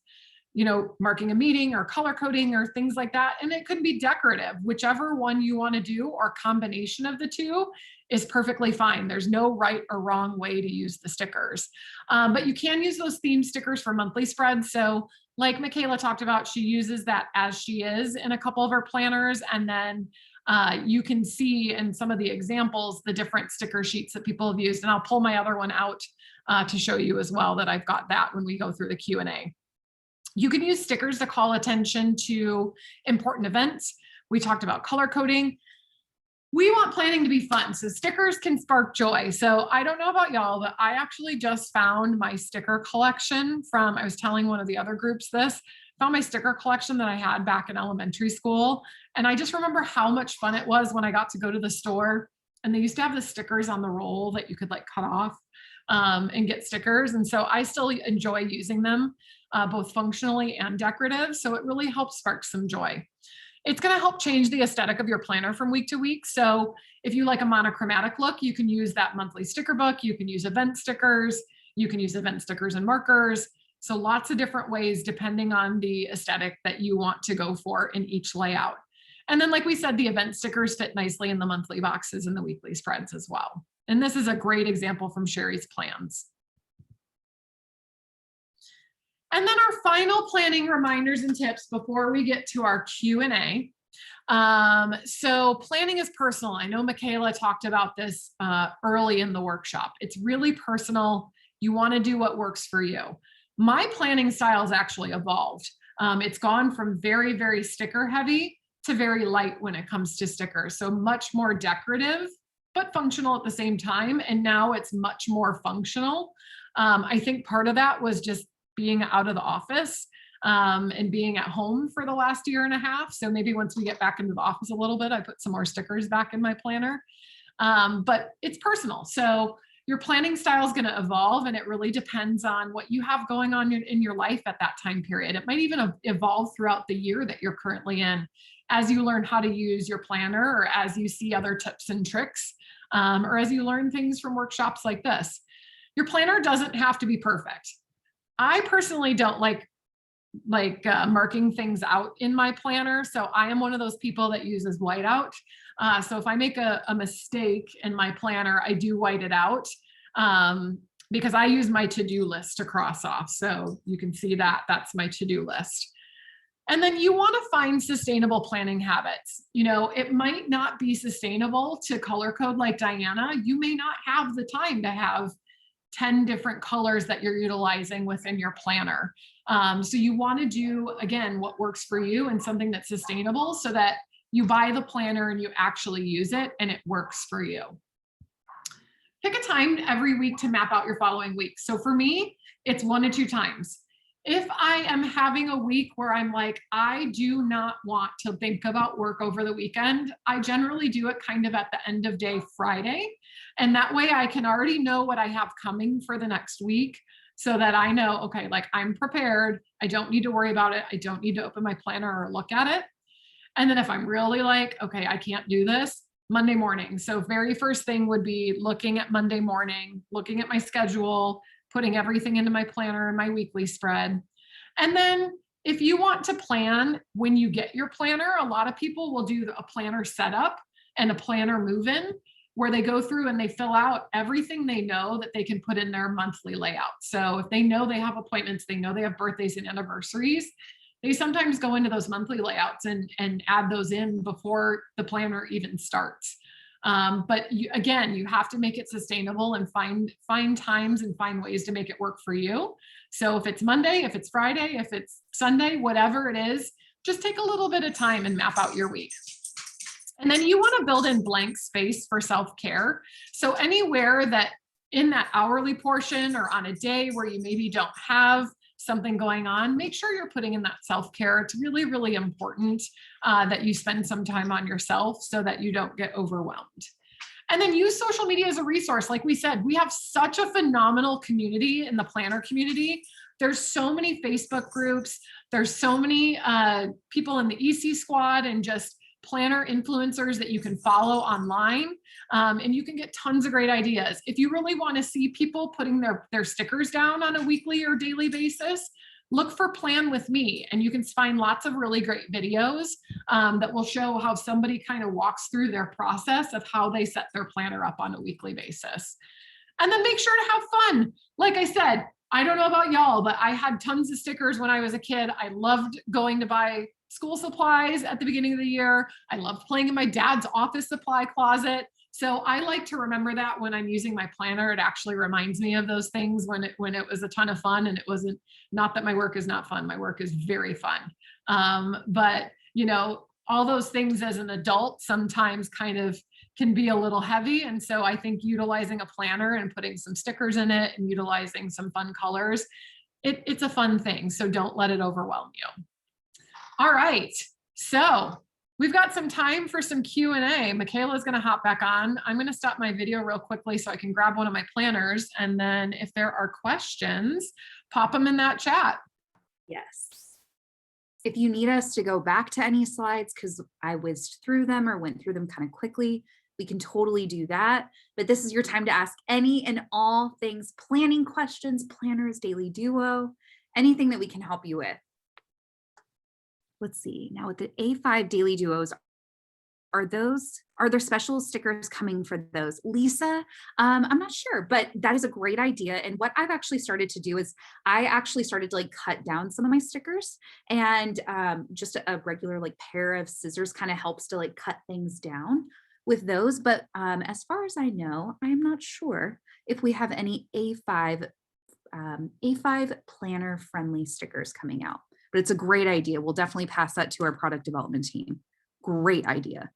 marking a meeting or color coding or things like that. And it could be decorative, whichever one you want to do, or combination of the two is perfectly fine. There's no right or wrong way to use the stickers. But you can use those theme stickers for monthly spreads. So like Michaela talked about, she uses that as she is in a couple of her planners. And then you can see in some of the examples, the different sticker sheets that people have used. And I'll pull my other one out to show you as well, that I've got that when we go through the Q&A. You can use stickers to call attention to important events. We talked about color coding. We want planning to be fun, so stickers can spark joy. So I don't know about y'all, but I actually just found my sticker collection from, I was telling one of the other groups this, found my sticker collection that I had back in elementary school. And I just remember how much fun it was when I got to go to the store, and they used to have the stickers on the roll that you could like cut off and get stickers. And so I still enjoy using them, both functionally and decorative. So it really helps spark some joy. It's going to help change the aesthetic of your planner from week to week. So if you like a monochromatic look, you can use that monthly sticker book. You can use event stickers. You can use event stickers and markers. So lots of different ways depending on the aesthetic that you want to go for in each layout. And then, like we said, the event stickers fit nicely in the monthly boxes and the weekly spreads as well. And this is a great example from Sherry's plans. And then our final planning reminders and tips before we get to our Q&A. So planning is personal. I know Michaela talked about this early in the workshop. It's really personal. You want to do what works for you. My planning style has actually evolved. It's gone from very, very sticker heavy to very light when it comes to stickers. So much more decorative, but functional at the same time. And now it's much more functional. I think part of that was just being out of the office and being at home for the last year and a half. So maybe once we get back into the office a little bit, I put some more stickers back in my planner. But it's personal. So your planning style is going to evolve, and it really depends on what you have going on in your life at that time period. It might even evolve throughout the year that you're currently in as you learn how to use your planner, or as you see other tips and tricks, or as you learn things from workshops like this. Your planner doesn't have to be perfect. I personally don't like marking things out in my planner. So I am one of those people that uses whiteout. So if I make a mistake in my planner, I do white it out because I use my to-do list to cross off. So you can see that that's my to-do list. And then you want to find sustainable planning habits. It might not be sustainable to color code like Diana. You may not have the time to have 10 different colors that you're utilizing within your planner. So you want to do, again, what works for you and something that's sustainable, so that you buy the planner and you actually use it and it works for you. Pick a time every week to map out your following week. So for me, it's 1 to 2 times. If I am having a week where I'm like, I do not want to think about work over the weekend, I generally do it kind of at the end of day Friday. And that way I can already know what I have coming for the next week, so that I know, okay, like I'm prepared. I don't need to worry about it. I don't need to open my planner or look at it. And then if I'm really like, okay, I can't do this, Monday morning. So very first thing would be looking at Monday morning, looking at my schedule, putting everything into my planner and my weekly spread. And then if you want to plan when you get your planner, a lot of people will do a planner setup and a planner move-in, where they go through and they fill out everything they know that they can put in their monthly layout. So if they know they have appointments, they know they have birthdays and anniversaries, they sometimes go into those monthly layouts and add those in before the planner even starts. But again, you have to make it sustainable and find times and find ways to make it work for you. So if it's Monday, if it's Friday, if it's Sunday, whatever it is, just take a little bit of time and map out your week. And then you want to build in blank space for self-care. So anywhere that in that hourly portion or on a day where you maybe don't have something going on, make sure you're putting in that self-care. It's really, really important that you spend some time on yourself so that you don't get overwhelmed. And then use social media as a resource. Like we said, we have such a phenomenal community in the planner community. There's so many Facebook groups. There's so many people in the EC squad and just planner influencers that you can follow online. And you can get tons of great ideas. If you really want to see people putting their stickers down on a weekly or daily basis, look for Plan With Me, and you can find lots of really great videos that will show how somebody kind of walks through their process of how they set their planner up on a weekly basis. And then make sure to have fun. Like I said, I don't know about y'all, but I had tons of stickers when I was a kid. I loved going to buy school supplies at the beginning of the year. I loved playing in my dad's office supply closet. So I like to remember that when I'm using my planner. It actually reminds me of those things when it was a ton of fun, and it wasn't, not that my work is not fun. My work is very fun. But you know, all those things as an adult sometimes kind of can be a little heavy. And so I think utilizing a planner and putting some stickers in it and utilizing some fun colors, it's a fun thing. So don't let it overwhelm you. All right. So we've got some time for some Q&A. Michaela's going to hop back on. I'm going to stop my video real quickly so I can grab one of my planners. And then if there are questions, pop them in that chat. Yes. If you need us to go back to any slides because I whizzed through them or went through them kind of quickly, we can totally do that. But this is your time to ask any and all things planning questions, planners, Daily Duo, anything that we can help you with. Let's see, now with the A5 Daily Duos, are there special stickers coming for those? Lisa, I'm not sure, but that is a great idea. And what I've actually started to do is I actually started to like cut down some of my stickers, and just a regular like pair of scissors kind of helps to like cut things down with those. But as far as I know, I'm not sure if we have any A5 planner friendly stickers coming out. But it's a great idea. We'll definitely pass that to our product development team. Great idea.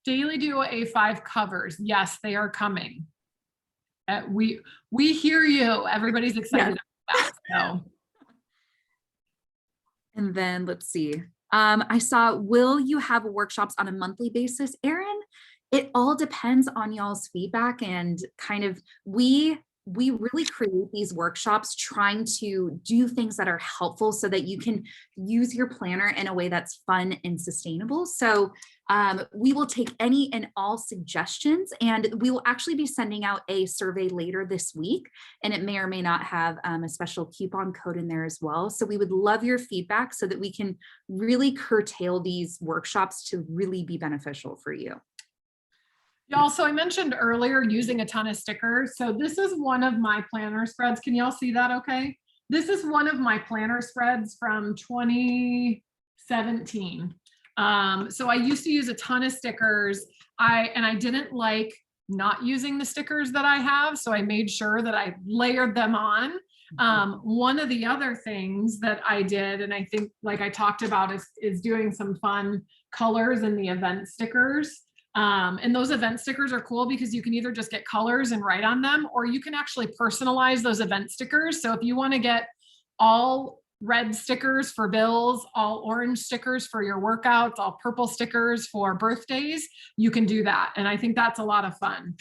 Daily Duo A5 covers. Yes, they are coming. We hear you. Everybody's excited about that. So. And then let's see. I saw, will you have workshops on a monthly basis, Erin? It all depends on y'all's feedback, and kind of we really create these workshops trying to do things that are helpful so that you can use your planner in a way that's fun and sustainable. So we will take any and all suggestions, and we will actually be sending out a survey later this week, and it may or may not have a special coupon code in there as well. So we would love your feedback so that we can really curtail these workshops to really be beneficial for you. Y'all, so I mentioned earlier using a ton of stickers. So this is one of my planner spreads. Can y'all see that okay? This is one of my planner spreads from 2017. So I used to use a ton of stickers. I didn't like not using the stickers that I have. So I made sure that I layered them on. One of the other things that I did, and I think like I talked about, is doing some fun colors in the event stickers. And those event stickers are cool because you can either just get colors and write on them, or you can actually personalize those event stickers. So if you want to get all red stickers for bills, all orange stickers for your workouts, all purple stickers for birthdays, you can do that. And I think that's a lot of fun.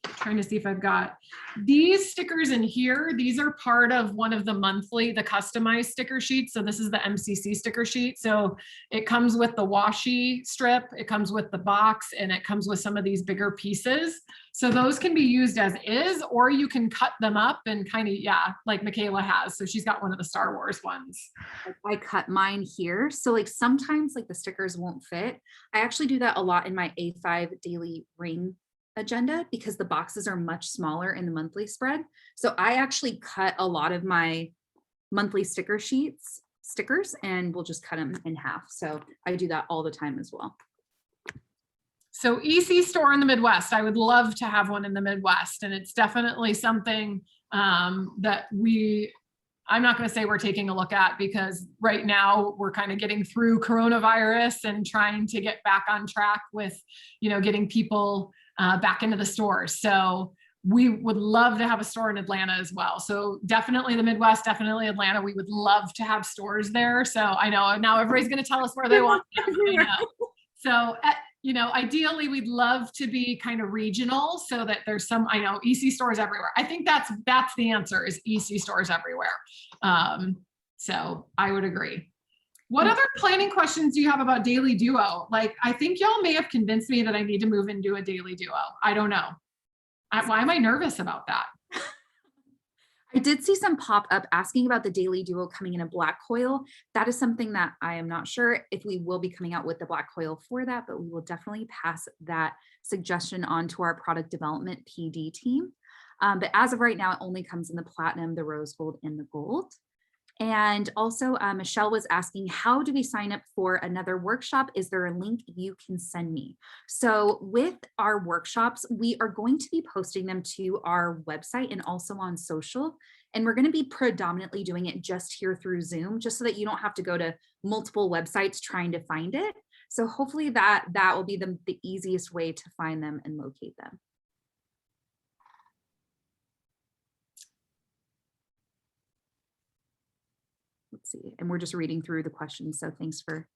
Trying to see if I've got these stickers in here. These are part of one of the monthly, the customized sticker sheets. So this is the MCC sticker sheet. So it comes with the washi strip, it comes with the box, and it comes with some of these bigger pieces. So those can be used as is, or you can cut them up and kind of, yeah, like Michaela has. So she's got one of the Star Wars ones. I cut mine here. So like sometimes like the stickers won't fit. I actually do that a lot in my A5 daily ring agenda because the boxes are much smaller in the monthly spread. So I actually cut a lot of my monthly stickers and we'll just cut them in half. So I do that all the time as well. So EC store in the Midwest, I would love to have one in the Midwest. And it's definitely something that I'm not going to say we're taking a look at, because right now we're kind of getting through coronavirus and trying to get back on track with, getting people back into the stores. So we would love to have a store in Atlanta as well. So definitely the Midwest, definitely Atlanta. We would love to have stores there. So I know now everybody's going to tell us where they want them. I know. So, ideally we'd love to be kind of regional so that there's some, I know EC stores everywhere. I think that's the answer, is EC stores everywhere. So I would agree. What other planning questions do you have about Daily Duo? Like, I think y'all may have convinced me that I need to move into a Daily Duo. I don't know. Why am I nervous about that? I did see some pop up asking about the Daily Duo coming in a black coil. That is something that I am not sure if we will be coming out with the black coil for that, but we will definitely pass that suggestion on to our product development PD team. But as of right now, it only comes in the platinum, the rose gold, and the gold. And also Michelle was asking, how do we sign up for another workshop? Is there a link you can send me? So with our workshops, we are going to be posting them to our website and also on social. And we're going to be predominantly doing it just here through Zoom, just so that you don't have to go to multiple websites trying to find it. So hopefully that will be the easiest way to find them and locate them. Let's see, and we're just reading through the questions, so thanks for.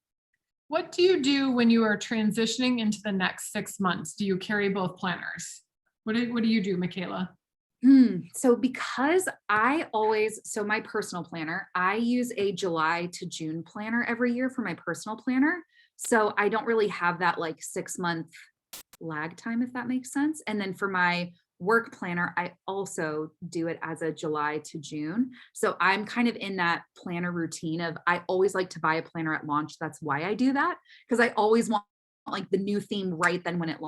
What do you do when you are transitioning into the next 6 months? Do you carry both planners? What do you do, Michaela? So because my personal planner, I use a July to June planner every year for my personal planner. So I don't really have that like 6 month lag time, if that makes sense. And then for my work planner, I also do it as a July to June. So I'm kind of in that planner routine of, I always like to buy a planner at launch. That's why I do that, because I always want like the new theme right then when it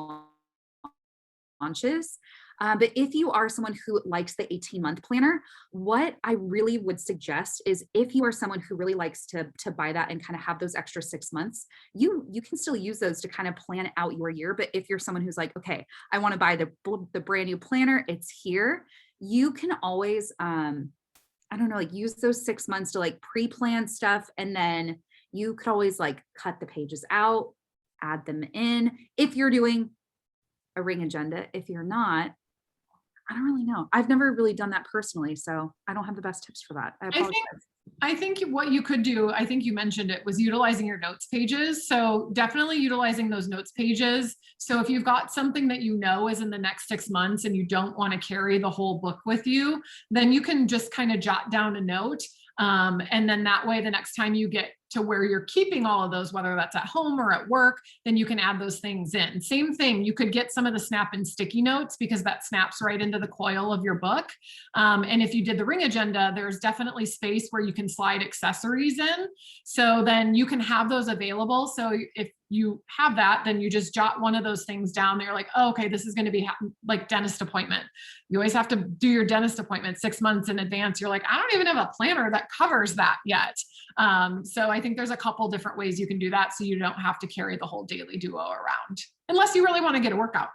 launches. But if you are someone who likes the 18-month planner, what I really would suggest is, if you are someone who really likes to buy that and kind of have those extra 6 months, you can still use those to kind of plan out your year. But if you're someone who's like, okay, I want to buy the brand new planner, it's here, you can always, use those 6 months to like pre-plan stuff. And then you could always like cut the pages out, add them in. If you're doing a ring agenda, if you're not, I don't really know. I've never really done that personally, so I don't have the best tips for that. I apologize. I think what you could do, I think you mentioned it, was utilizing your notes pages. So definitely utilizing those notes pages. So if you've got something that is in the next 6 months and you don't want to carry the whole book with you, then you can just kind of jot down a note. And then that way, the next time you get to where you're keeping all of those, whether that's at home or at work, then you can add those things in. Same thing, you could get some of the snap and sticky notes, because that snaps right into the coil of your book. And if you did the ring agenda, there's definitely space where you can slide accessories in. So then you can have those available. So if you have that, then you just jot one of those things down. They're like, oh, okay, this is going to be like dentist appointment. You always have to do your dentist appointment 6 months in advance. You're like, I don't even have a planner that covers that yet. So I think there's a couple different ways you can do that, so you don't have to carry the whole Daily Duo around, unless you really want to get a workout.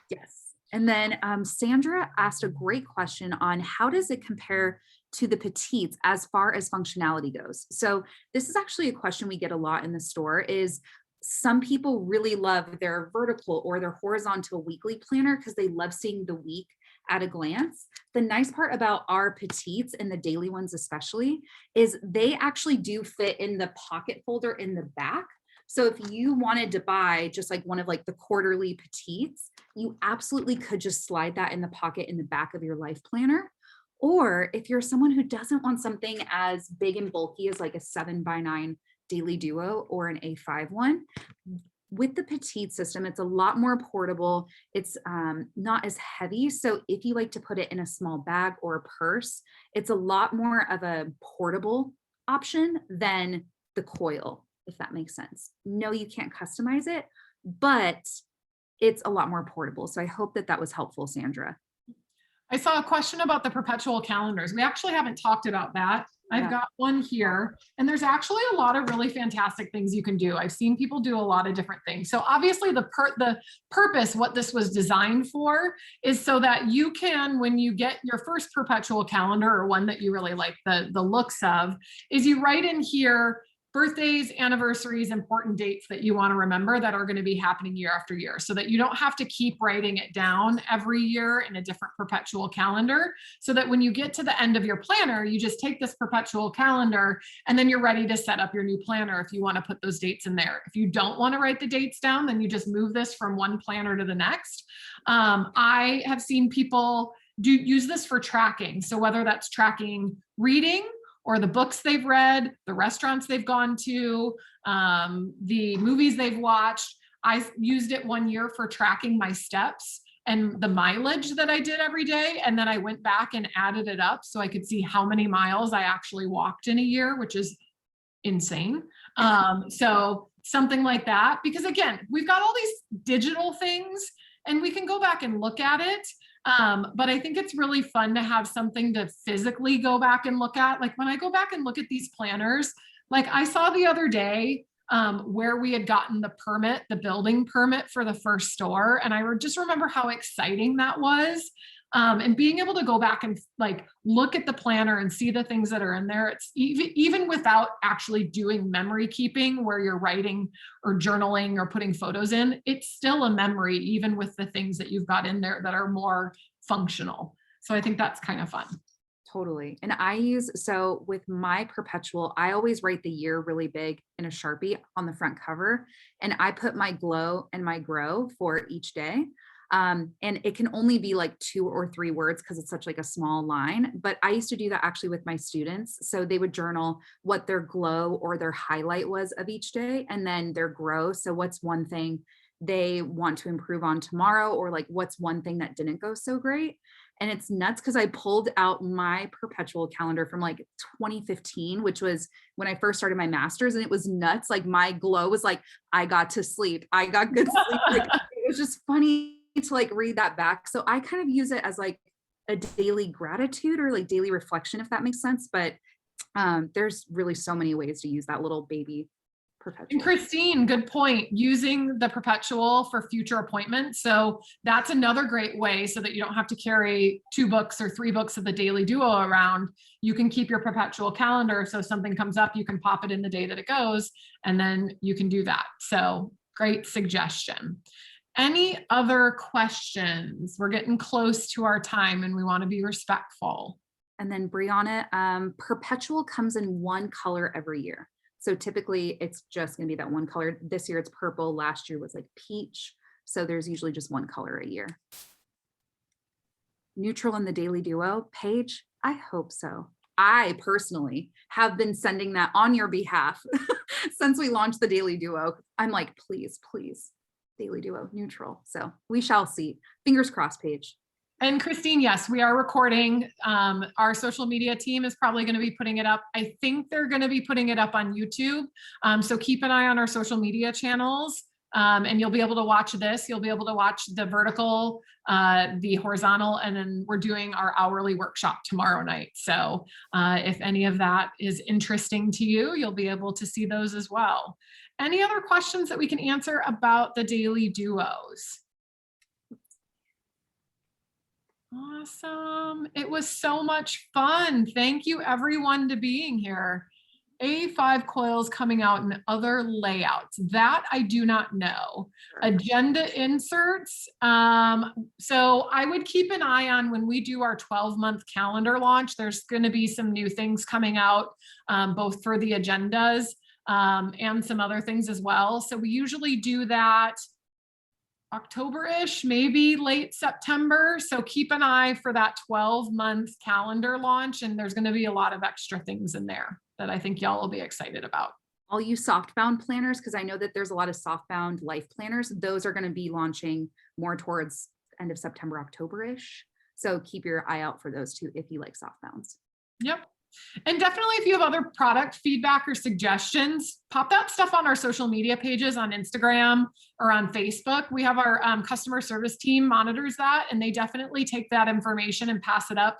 Yes. And then Sandra asked a great question on, how does it compare to the petites as far as functionality goes? So this is actually a question we get a lot in the store. Is some people really love their vertical or their horizontal weekly planner because they love seeing the week at a glance. The nice part about our petites, and the daily ones especially, is they actually do fit in the pocket folder in the back. So if you wanted to buy just like one of like the quarterly petites, you absolutely could just slide that in the pocket in the back of your life planner. Or if you're someone who doesn't want something as big and bulky as like a 7x9 Daily Duo or an A5 one, with the petite system, it's a lot more portable. It's not as heavy. So if you like to put it in a small bag or a purse, it's a lot more of a portable option than the coil, if that makes sense. No, you can't customize it, but it's a lot more portable. So I hope that was helpful, Sandra. I saw a question about the perpetual calendars. We actually haven't talked about that. I've got one here, and there's actually a lot of really fantastic things you can do. I've seen people do a lot of different things. So obviously the purpose, what this was designed for, is so that you can, when you get your first perpetual calendar, or one that you really like the looks of, is you write in here birthdays, anniversaries, important dates that you want to remember that are going to be happening year after year, so that you don't have to keep writing it down every year in a different perpetual calendar, so that when you get to the end of your planner, you just take this perpetual calendar and then you're ready to set up your new planner if you want to put those dates in there. If you don't want to write the dates down, then you just move this from one planner to the next. I have seen people use this for tracking. So whether that's tracking reading, or the books they've read, the restaurants they've gone to, the movies they've watched. I used it one year for tracking my steps and the mileage that I did every day. And then I went back and added it up so I could see how many miles I actually walked in a year, which is insane. So something like that, because again, we've got all these digital things and we can go back and look at it. But I think it's really fun to have something to physically go back and look at. Like when I go back and look at these planners, like I saw the other day where we had gotten the permit, the building permit for the first store. And I just remember how exciting that was. And being able to go back and like look at the planner and see the things that are in there. It's even without actually doing memory keeping where you're writing or journaling or putting photos in, it's still a memory, even with the things that you've got in there that are more functional. So I think that's kind of fun. Totally. And so with my perpetual, I always write the year really big in a Sharpie on the front cover. And I put my glow and my grow for each day. And it can only be like 2 or 3 words because it's such like a small line. But I used to do that actually with my students. So they would journal what their glow or their highlight was of each day, and then their grow. So what's one thing they want to improve on tomorrow, or like what's one thing that didn't go so great. And it's nuts because I pulled out my perpetual calendar from like 2015, which was when I first started my master's, and it was nuts. Like my glow was like, I got to sleep. I got good sleep. Like, it was just funny to like read that back. So I kind of use it as like a daily gratitude or like daily reflection, if that makes sense. But there's really so many ways to use that little baby perpetual. And Christine, good point. Using the perpetual for future appointments. So that's another great way so that you don't have to carry 2 books or 3 books of the Daily Duo around. You can keep your perpetual calendar. So if something comes up, you can pop it in the day that it goes, and then you can do that. So great suggestion. Any other questions? We're getting close to our time and we want to be respectful. And then Brianna, perpetual comes in one color every year. So typically it's just going to be that one color. This year it's purple. Last year was like peach. So there's usually just one color a year. Neutral in the Daily Duo page? I hope so. I personally have been sending that on your behalf since we launched the Daily Duo. I'm like, please, please. Daily Duo neutral. So we shall see. Fingers crossed, Paige. And Christine, yes, we are recording. Our social media team is probably going to be putting it up. I think they're going to be putting it up on YouTube. So keep an eye on our social media channels. And you'll be able to watch this. You'll be able to watch the vertical, the horizontal, and then we're doing our hourly workshop tomorrow night. So if any of that is interesting to you, you'll be able to see those as well. Any other questions that we can answer about the Daily Duos? Awesome. It was so much fun. Thank you everyone to being here. A5 coils coming out in other layouts. That I do not know. Agenda inserts. So I would keep an eye on when we do our 12-month calendar launch. There's going to be some new things coming out, both for the agendas and some other things as well. So we usually do that October-ish, maybe late September. So keep an eye for that 12-month calendar launch. And there's going to be a lot of extra things in there that I think y'all will be excited about. All you softbound planners, because I know that there's a lot of softbound life planners. Those are going to be launching more towards end of September, October-ish. So keep your eye out for those too if you like softbounds. Yep. And definitely, if you have other product feedback or suggestions, pop that stuff on our social media pages on Instagram or on Facebook. We have our customer service team monitors that, and they definitely take that information and pass it up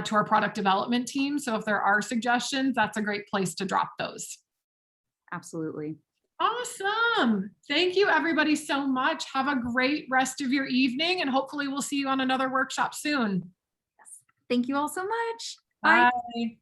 to our product development team. So if there are suggestions, that's a great place to drop those. Absolutely. Awesome. Thank you, everybody, so much. Have a great rest of your evening, and hopefully we'll see you on another workshop soon. Yes. Thank you all so much. Bye. Bye.